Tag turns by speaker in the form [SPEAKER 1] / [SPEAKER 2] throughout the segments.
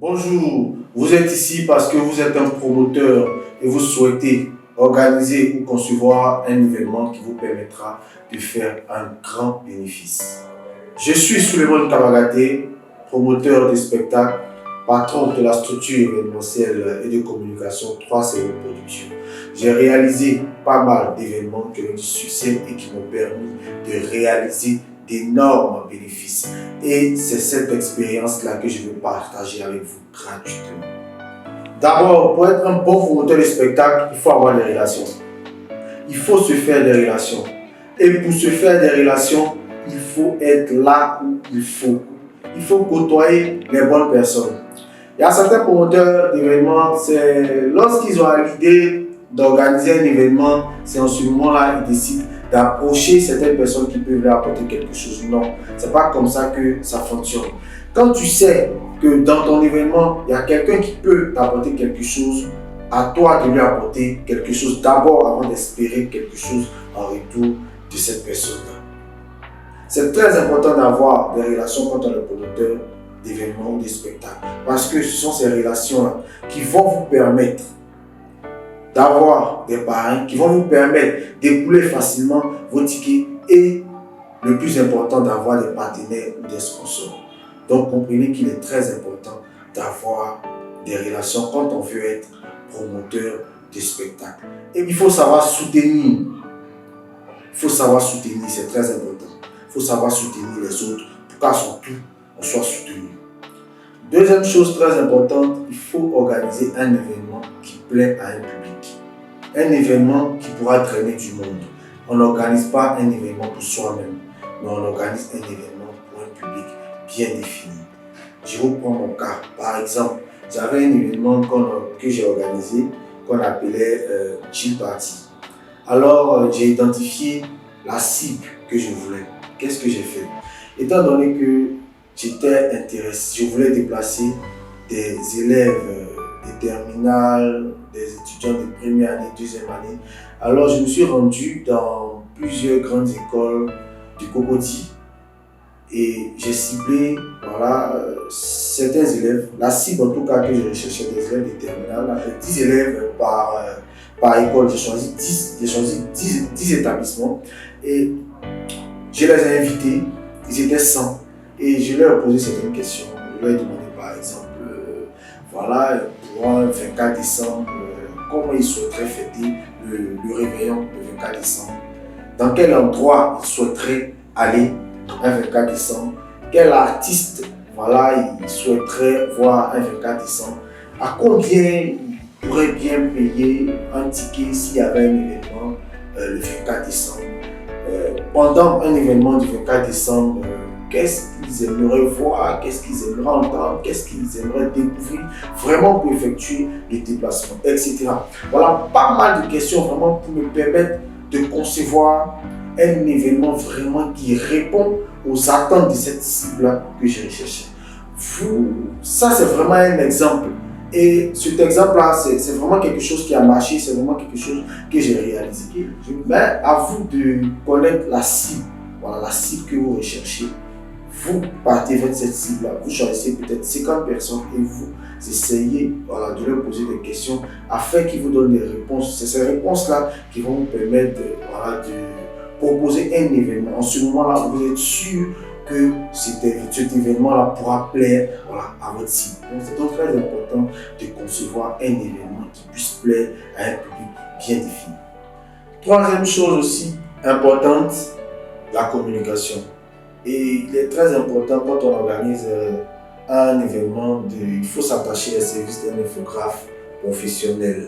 [SPEAKER 1] Bonjour, vous êtes ici parce que vous êtes un promoteur et vous souhaitez organiser ou concevoir un événement qui vous permettra de faire un grand bénéfice. Je suis Souleymane Kamagaté, promoteur de spectacles, patron de la structure événementielle et de communication 3CO Productions. J'ai réalisé pas mal d'événements qui ont eu du succès et qui m'ont permis de réaliser d'énormes bénéfices. Et c'est cette expérience-là que je veux partager avec vous gratuitement. D'abord, pour être un bon promoteur de spectacle, il faut avoir des relations. Il faut se faire des relations. Et pour se faire des relations, il faut être là où il faut. Il faut côtoyer les bonnes personnes. Il y a certains promoteurs d'événements, c'est lorsqu'ils ont l'idée d'organiser un événement, c'est en ce moment-là qu'ils décident d'approcher certaines personnes qui peuvent leur apporter quelque chose. Non, c'est pas comme ça que ça fonctionne. Quand tu sais que dans ton événement, il y a quelqu'un qui peut t'apporter quelque chose, à toi de lui apporter quelque chose d'abord avant d'espérer quelque chose en retour de cette personne-là. C'est très important d'avoir des relations quand on est promoteur d'événements ou de spectacles. Parce que ce sont ces relations-là qui vont vous permettre d'avoir des parrains, qui vont vous permettre d'écouler facilement vos tickets et le plus important, d'avoir des partenaires ou des sponsors. Donc comprenez qu'il est très important d'avoir des relations quand on veut être promoteur de spectacle. Et il faut savoir soutenir. Il faut savoir soutenir, c'est très important. Il faut savoir soutenir les autres pour qu'à son tour, on soit soutenu. Deuxième chose très importante, il faut organiser un événement qui plaît à un public. Un événement qui pourra drainer du monde. On n'organise pas un événement pour soi-même, mais on organise un événement pour un public bien défini. Je vous prends mon cas. Par exemple, j'avais un événement que j'ai organisé qu'on appelait Chill Party. Alors, j'ai identifié la cible que je voulais. Qu'est-ce que j'ai fait? Étant donné que j'étais intéressé, je voulais déplacer des élèves des terminales, des étudiants de première année, deuxième année. Alors, je me suis rendu dans plusieurs grandes écoles du Cocody et j'ai ciblé certains élèves. La cible en tout cas que je recherchais, des élèves des terminales, avec 10 élèves par école. J'ai choisi 10 établissements et je les ai invités, ils étaient 100 et je leur ai posé certaines questions. Je leur ai demandé par exemple, pour un 24 décembre, comment ils souhaiteraient fêter le réveillon le 24 décembre, dans quel endroit ils souhaiteraient aller un 24 décembre, quel artiste ils souhaiteraient voir un 24 décembre, à combien ils pourraient bien payer un ticket s'il y avait un événement le 24 décembre. Pendant un événement du 24 décembre, qu'est-ce qu'ils aimeraient voir, qu'est-ce qu'ils aimeraient entendre, qu'est-ce qu'ils aimeraient découvrir vraiment pour effectuer les déplacements, etc. Voilà, pas mal de questions vraiment pour me permettre de concevoir un événement vraiment qui répond aux attentes de cette cible-là que j'ai recherchée. Ça c'est vraiment un exemple. Et cet exemple-là, c'est vraiment quelque chose qui a marché, c'est vraiment quelque chose que j'ai réalisé. Mais à vous de connaître la cible, la cible que vous recherchez. Vous partez vers cette cible-là, vous choisissez peut-être 50 personnes et vous essayez de leur poser des questions afin qu'ils vous donnent des réponses. C'est ces réponses-là qui vont vous permettre de proposer un événement. En ce moment-là, vous êtes sûr que cet événement-là pourra plaire à votre cible. Donc c'est donc très important de concevoir un événement qui puisse plaire à un public bien défini. Troisième chose aussi importante, la communication. Et il est très important quand on organise un événement, il faut s'attacher au service d'un infographe professionnel.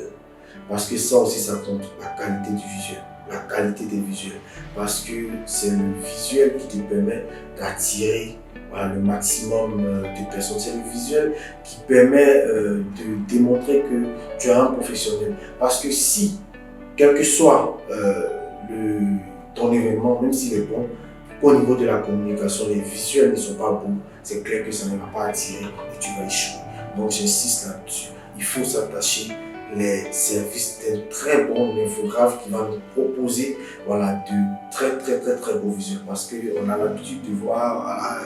[SPEAKER 1] Parce que ça aussi, ça compte, la qualité du visuel. La qualité des visuels. Parce que c'est le visuel qui te permet d'attirer le maximum de personnes. C'est le visuel qui permet de démontrer que tu es un professionnel. Parce que si, quel que soit ton événement, même s'il est bon, au niveau de la communication, les visuels ne sont pas bons, c'est clair que ça ne va pas attirer et tu vas échouer. Donc j'insiste là-dessus. Il faut s'attacher les services d'un très bon infographe qui va nous proposer de très beaux visuels, parce qu'on a l'habitude de voir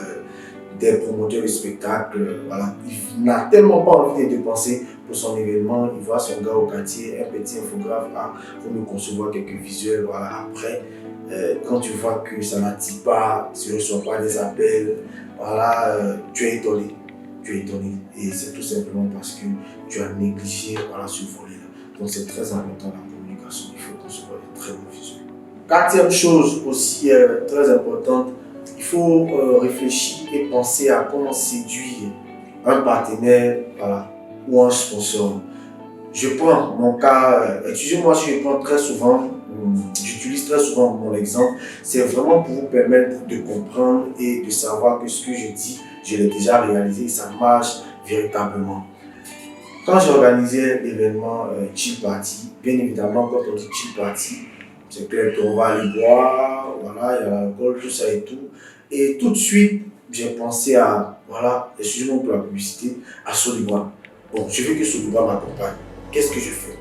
[SPEAKER 1] des promoteurs de spectacles. Voilà. Il n'a tellement pas envie de dépenser pour son événement. Il voit son gars au quartier, un petit infographe, il faut me concevoir quelques visuels. Voilà. Après, quand tu vois que ça n'attire pas, tu ne reçois pas des appels, voilà, tu es étonné. Tu es étonné. Et c'est tout simplement parce que tu as négligé ce volet-là. Donc c'est très important la communication. Il faut concevoir des très bons visuels. Quatrième chose aussi très importante, il faut réfléchir et penser à comment séduire un partenaire ou un sponsor. Je prends mon cas, excusez-moi si je prends très souvent, j'utilise très souvent mon exemple, c'est vraiment pour vous permettre de comprendre et de savoir que ce que je dis, je l'ai déjà réalisé et ça marche véritablement. Quand j'ai organisé l'événement Chill Party, bien évidemment, quand on dit Chill Party, c'est clair qu'on va aller boire, voilà, il y a l'alcool, tout ça et tout. Et tout de suite, j'ai pensé à, excusez-moi pour la publicité, à Solibra. Bon, je veux que Solibra m'accompagne. Qu'est-ce que je fais?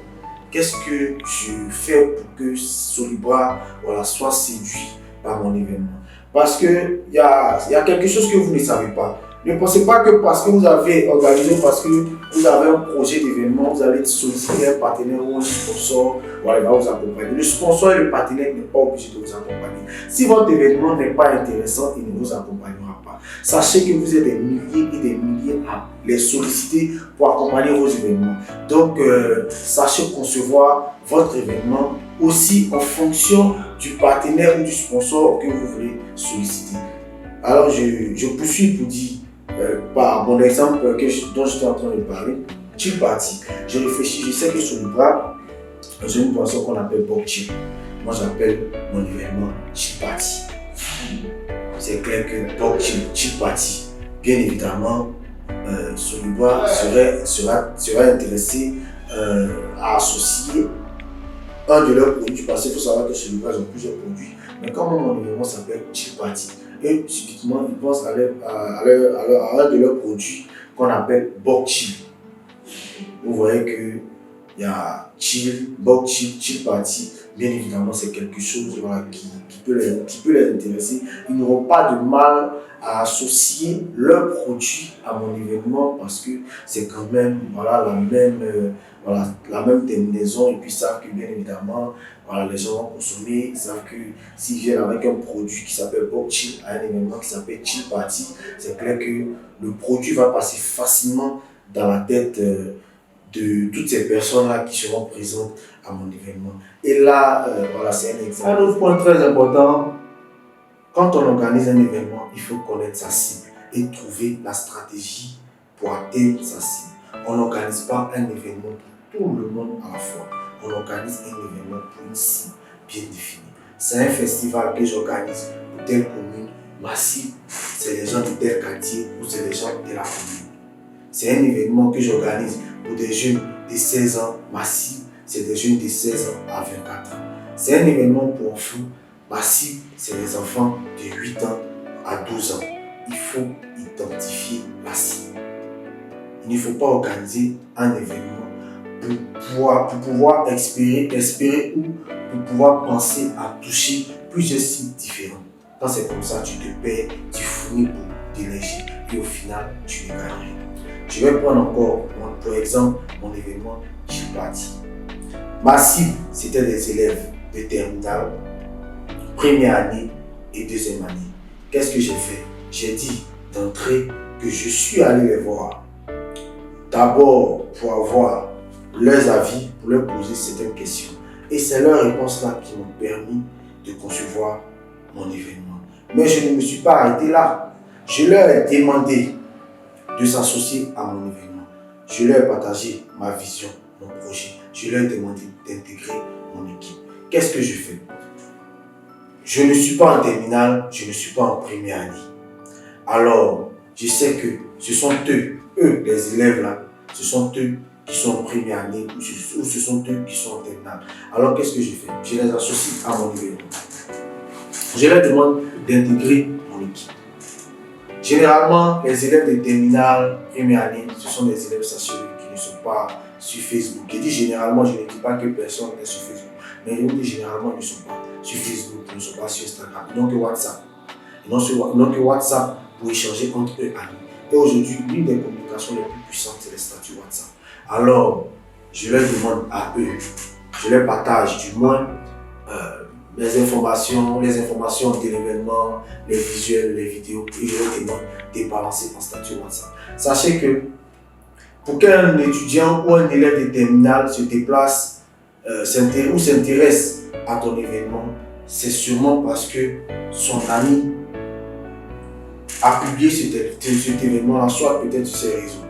[SPEAKER 1] Qu'est-ce que je fais pour que Solibra soit séduit par mon événement? Parce qu'il y a quelque chose que vous ne savez pas. Ne pensez pas que parce que vous avez organisé, parce que vous avez un projet d'événement, vous allez solliciter un partenaire ou un sponsor, il va vous accompagner. Le sponsor et le partenaire n'est pas obligé de vous accompagner. Si votre événement n'est pas intéressant, il ne vous accompagnera pas. Sachez que vous êtes des milliers et des milliers à les solliciter pour accompagner vos événements. Donc, sachez concevoir votre événement aussi en fonction du partenaire ou du sponsor que vous voulez solliciter. Alors, je poursuis pour dire, par mon exemple dont j'étais en train de parler, Chill Party. Je réfléchis, je sais que sur le bras, j'ai une boisson qu'on appelle Bob Chill. Moi, j'appelle mon événement Chill Party. C'est clair que Bob Chill Party, bien évidemment, sur le bras serait intéressé à associer un de leurs produits, parce qu'il faut savoir que sur le bras, ils ont plusieurs produits. Mais comme mon événement s'appelle Chill Party, et subitement ils pensent à un de leurs produits qu'on appelle Bob Chill. Vous voyez qu'il y a Chill, Bob Chill, Chill Party. Bien évidemment, c'est quelque chose qui peut les intéresser. Ils n'auront pas de mal à associer leurs produits à mon événement parce que c'est quand même la même terminaison, et puis ils savent que bien évidemment les gens vont consommer. Ils savent que s'ils viennent avec un produit qui s'appelle Bob Chill à un événement qui s'appelle Chill Party, c'est clair que le produit va passer facilement dans la tête de toutes ces personnes-là qui seront présentes à mon événement. Et là, c'est un exemple. Un autre point très important, quand on organise un événement, il faut connaître sa cible et trouver la stratégie pour atteindre sa cible. On n'organise pas un événement pour tout le monde à la fois. On organise un événement pour une cible bien définie. C'est un festival que j'organise pour telle commune. Ma cible, c'est les gens de tel quartier ou c'est les gens de la commune. C'est un événement que j'organise pour des jeunes de 16 ans. Ma cible, c'est des jeunes de 16 ans à 24 ans. C'est un événement pour enfants. Ma cible, c'est les enfants de 8 ans à 12 ans. Il faut identifier la cible. Il ne faut pas organiser un événement pour pouvoir espérer ou pour pouvoir penser à toucher plusieurs cibles différentes. Quand c'est comme ça, tu te perds, tu fournis beaucoup d'énergie et au final, tu ne gagnes rien. Je vais prendre encore, pour exemple, mon événement Chill Party. Ma cible, c'était des élèves de terminale, première année et deuxième année. Qu'est-ce que j'ai fait? J'ai dit d'entrée que je suis allé les voir. D'abord pour avoir leurs avis, pour leur poser certaines questions. Et c'est leurs réponses-là qui m'ont permis de concevoir mon événement. Mais je ne me suis pas arrêté là. Je leur ai demandé de s'associer à mon événement. Je leur ai partagé ma vision, mon projet. Je leur ai demandé d'intégrer mon équipe. Qu'est-ce que je fais? Je ne suis pas en terminale, je ne suis pas en première année. Alors, je sais que ce sont eux, les élèves là, ce sont eux qui sont en première année ou ce sont eux qui sont en terminale. Alors, qu'est-ce que je fais? Je les associe à mon événement. Je leur demande d'intégrer mon équipe. Généralement, les élèves de terminale, première année, ce sont des élèves stationnés qui ne sont pas sur Facebook. Je dis généralement, je ne dis pas que personne n'est sur Facebook. Mais je dis généralement, ils ne sont pas sur Facebook, ils ne sont pas sur Instagram, donc WhatsApp. Donc WhatsApp, pour échanger entre eux amis. Et aujourd'hui, l'une des communications les plus puissantes, c'est les statuts WhatsApp. Alors, je leur demande à eux, je leur partage du moins les informations de l'événement, les visuels, les vidéos, et je leur demande de balancer en statut WhatsApp. Sachez que pour qu'un étudiant ou un élève de terminale se déplace ou s'intéresse à ton événement, c'est sûrement parce que son ami a publié cet événement-là, soit peut-être sur ses réseaux,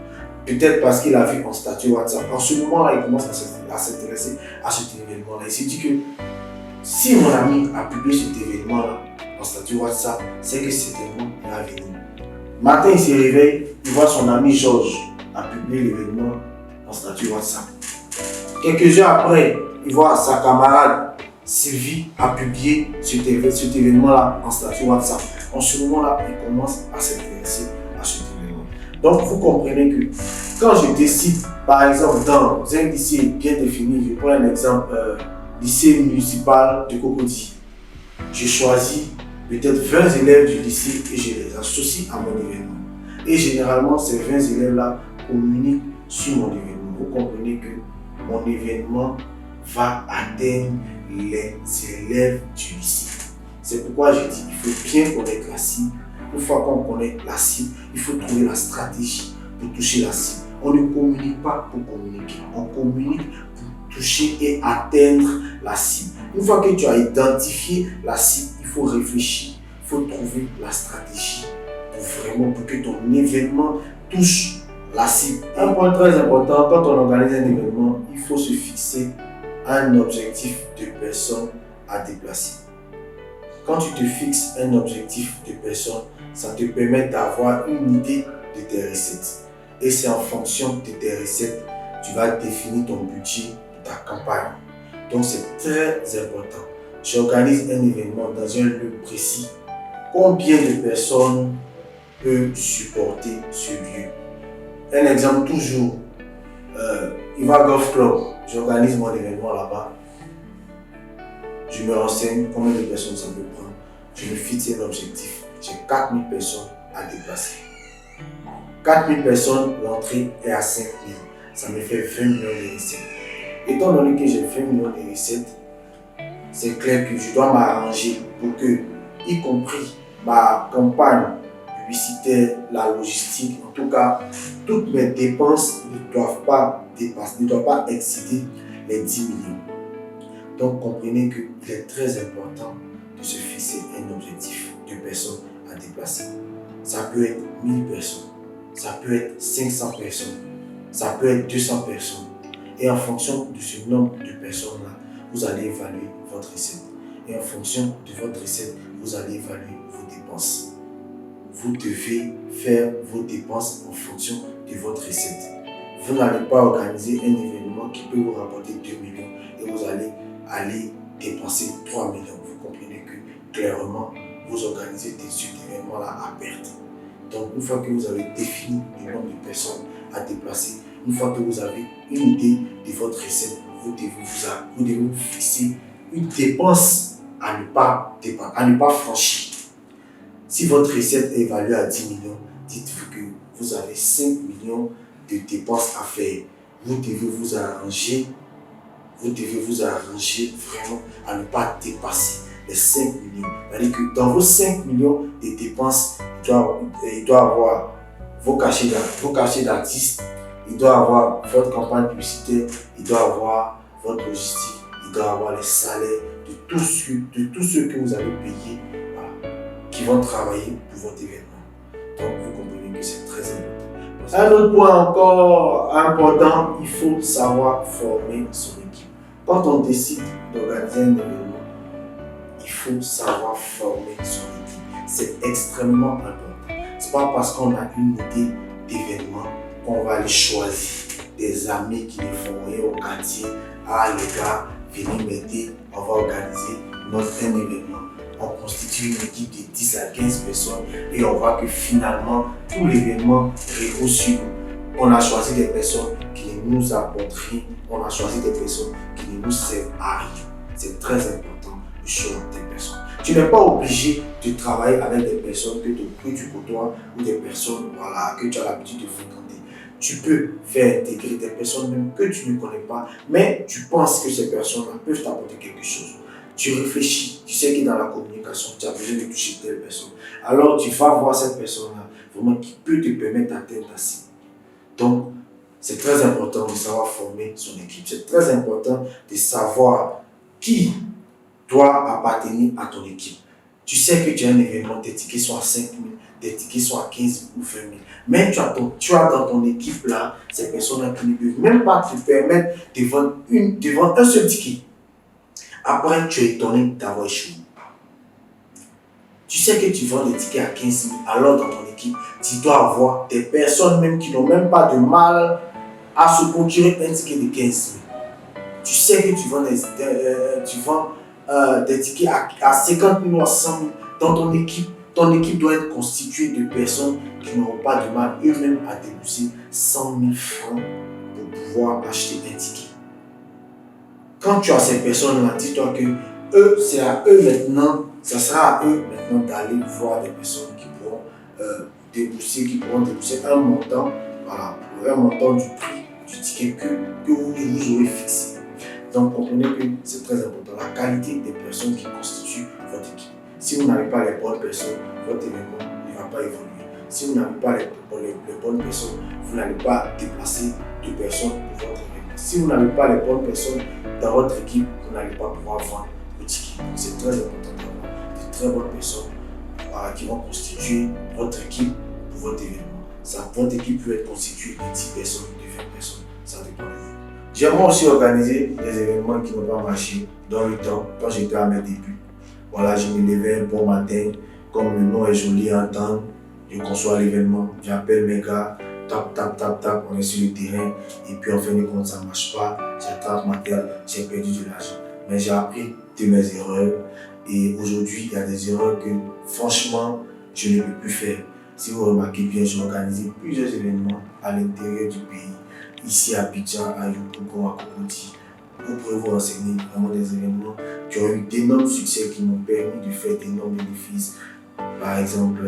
[SPEAKER 1] peut-être parce qu'il a vu en statut WhatsApp. En ce moment-là, il commence à s'intéresser à cet événement-là. Il s'est dit que si mon ami a publié cet événement-là en statut WhatsApp, c'est que cet événement va venir. Matin, il se réveille, il voit son ami Georges a publié l'événement en statut WhatsApp. Quelques heures après, il voit sa camarade Sylvie a publié cet événement-là en statut WhatsApp. En ce moment-là, il commence à s'intéresser à cet événement. Donc, vous comprenez que quand je décide, par exemple, dans un lycée bien défini, je prends un exemple, lycée municipal de Cocody, je choisis peut-être 20 élèves du lycée et je les associe à mon événement. Et généralement, ces 20 élèves-là communiquent sur mon événement. Vous comprenez que mon événement va atteindre les élèves du lycée. C'est pourquoi je dis qu'il faut bien connaître la cible. Une fois qu'on connaît la cible, il faut trouver la stratégie pour toucher la cible. On ne communique pas pour communiquer, on communique pour toucher et atteindre la cible. Une fois que tu as identifié la cible, il faut réfléchir, il faut trouver la stratégie pour que ton événement touche la cible. Un point très important, quand on organise un événement, il faut se fixer un objectif de personnes à déplacer. Quand tu te fixes un objectif de personnes, ça te permet d'avoir une idée de tes recettes. Et c'est en fonction de tes recettes, tu vas définir ton budget de ta campagne. Donc c'est très important. J'organise un événement dans un lieu précis. Combien de personnes peuvent supporter ce lieu? Un exemple toujours, Iva Golf Club, j'organise mon événement là-bas. Je me renseigne combien de personnes ça peut prendre. Je me fixe un objectif. J'ai 4000 personnes à déplacer. 4000 personnes, l'entrée est à 5000. Ça me fait 20 millions de recettes. Étant donné que j'ai 20 millions de recettes, c'est clair que je dois m'arranger pour que, y compris ma campagne publicitaire, la logistique, en tout cas, toutes mes dépenses ne doivent pas excéder les 10 millions. Donc comprenez qu'il est très important de se fixer un objectif de personnes à déplacer. Ça peut être 1000 personnes, ça peut être 500 personnes, ça peut être 200 personnes. Et en fonction de ce nombre de personnes-là, vous allez évaluer votre recette. Et en fonction de votre recette, vous allez évaluer vos dépenses. Vous devez faire vos dépenses en fonction de votre recette. Vous n'allez pas organiser un événement qui peut vous rapporter 2 millions et vous allez aller dépenser 3 millions. Vous comprenez que clairement, vous organisez cet événement-là à perte. Donc, une fois que vous avez défini le nombre de personnes à déplacer, une fois que vous avez une idée de votre recette, vous devez vous fixer une dépense à ne pas franchir. Si votre recette est évaluée à 10 millions, dites-vous que vous avez 5 millions de dépenses à faire. Vous devez vous arranger vraiment à ne pas dépasser les 5 millions. C'est-à-dire que dans vos 5 millions de dépenses, il doit avoir vos cachets d'artistes, il doit avoir votre campagne publicitaire, il doit avoir votre logistique, il doit avoir les salaires de tous ceux que vous avez payés, qui vont travailler pour votre événement. Donc vous comprenez que c'est très important. Un autre point encore important, il faut savoir former son équipe. Quand on décide d'organiser un événement, il faut savoir former son équipe. C'est extrêmement important. Ce n'est pas parce qu'on a une idée d'événement qu'on va aller choisir des amis qui ne font rien au quartier. Ah les gars, venez m'aider, on va organiser un événement. On constitue une équipe de 10 à 15 personnes et on voit que finalement, tout l'événement repose sur nous. On a choisi des personnes qui ne nous apportent rien, on a choisi des personnes qui ne nous servent à rien. C'est très important de choisir des personnes. Tu n'es pas obligé de travailler avec des personnes que tu côtoies ou des personnes que tu as l'habitude de fréquenter. Tu peux faire intégrer des personnes même que tu ne connais pas, mais tu penses que ces personnes-là peuvent t'apporter quelque chose. Tu réfléchis, tu sais que dans la communication, tu as besoin de toucher telle personne. Alors tu vas voir cette personne-là, vraiment qui peut te permettre d'atteindre ta cible. Donc, c'est très important de savoir former son équipe. C'est très important de savoir qui doit appartenir à ton équipe. Tu sais que tu as un événement, tes tickets sont à 5 000, tes tickets sont à 15 000 ou 20 000. Mais tu as dans ton équipe là, ces personnes-là qui ne peuvent même pas te permettre de vendre un seul ticket. Après, tu es étonné d'avoir échoué. Tu sais que tu vends des tickets à 15 000, alors dans ton équipe, tu dois avoir des personnes même qui n'ont même pas de mal à se procurer un ticket de 15 000. Tu sais que tu vends des tickets à 50 000 ou à 100 000 dans ton équipe doit être constituée de personnes qui n'auront pas de mal eux-mêmes à débourser 100 000 francs pour pouvoir acheter un ticket. Quand tu as ces personnes-là, dis-toi que c'est à eux maintenant, ça sera à eux maintenant d'aller voir des personnes qui pourront débourser un montant, un montant du prix du ticket que vous aurez fixé. Donc comprenez que c'est très important, la qualité des personnes qui constituent votre équipe. Si vous n'avez pas les bonnes personnes, votre événement ne va pas évoluer. Si vous n'avez pas les bonnes personnes, vous n'allez pas déplacer de personnes pour votre événement. Si vous n'avez pas les bonnes personnes dans votre équipe, vous n'allez pas pouvoir vendre le ticket. Donc c'est très important d'avoir de très bonnes personnes qui vont constituer votre équipe pour votre événement. Votre équipe peut être constituée de 10 personnes, de 20 personnes, ça dépend de vous. J'aimerais aussi organiser des événements qui n'ont pas marché dans le temps, quand j'étais à mes débuts. Voilà, je me levais un bon matin, comme le nom est joli à entendre, je conçois l'événement, j'appelle mes gars, tap, on est sur le terrain, et puis en fin de compte, ça ne marche pas, j'attrape ma tête, j'ai perdu de l'argent. Mais j'ai appris de mes erreurs, et aujourd'hui, il y a des erreurs que, franchement, je ne peux plus faire. Si vous remarquez bien, j'ai organisé plusieurs événements à l'intérieur du pays. Ici à Abidjan, à Yopougon, à Cocody. Vous pouvez vous renseigner vraiment des événements qui ont eu d'énormes succès, qui m'ont permis de faire d'énormes bénéfices. Par exemple,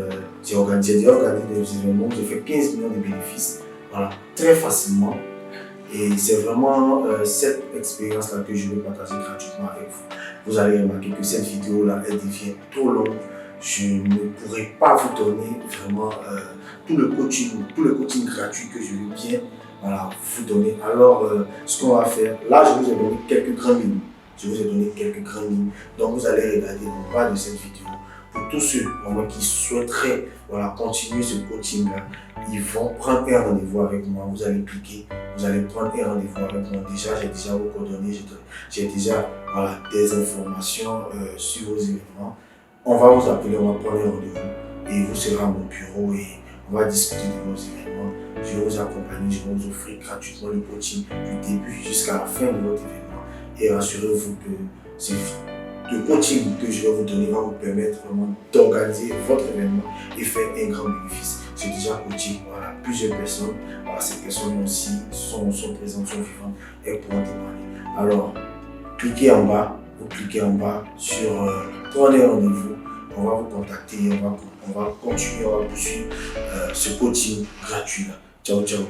[SPEAKER 1] j'ai organisé des événements, j'ai fait 15 millions de bénéfices, voilà, très facilement. Et c'est vraiment cette expérience-là que je vais partager gratuitement avec vous. Vous allez remarquer que cette vidéo-là, elle devient trop longue. Je ne pourrai pas vous donner vraiment tout le coaching gratuit que je veux bien vous donner. Alors, ce qu'on va faire, là, je vous ai donné quelques grandes lignes. Donc, vous allez regarder le bas de cette vidéo. Pour tous ceux qui souhaiteraient continuer ce coaching-là, ils vont prendre un rendez-vous avec moi. Vous allez cliquer, vous allez prendre un rendez-vous avec moi. J'ai déjà vos coordonnées, j'ai déjà des informations sur vos événements. On va vous appeler, on va prendre un rendez-vous et vous serez à mon bureau et on va discuter de vos événements. Je vais vous accompagner, je vais vous offrir gratuitement le coaching du début jusqu'à la fin de votre événement. Et rassurez-vous que le coaching que je vais vous donner va vous permettre vraiment d'organiser votre événement et faire un grand bénéfice. J'ai déjà coaché plusieurs personnes. Ces personnes aussi sont présentes, sont vivantes et pourront témoigner. Alors, cliquez en bas sur prenez rendez-vous. On va vous contacter, on va continuer, on va poursuivre ce coaching gratuit là. Ciao, ciao.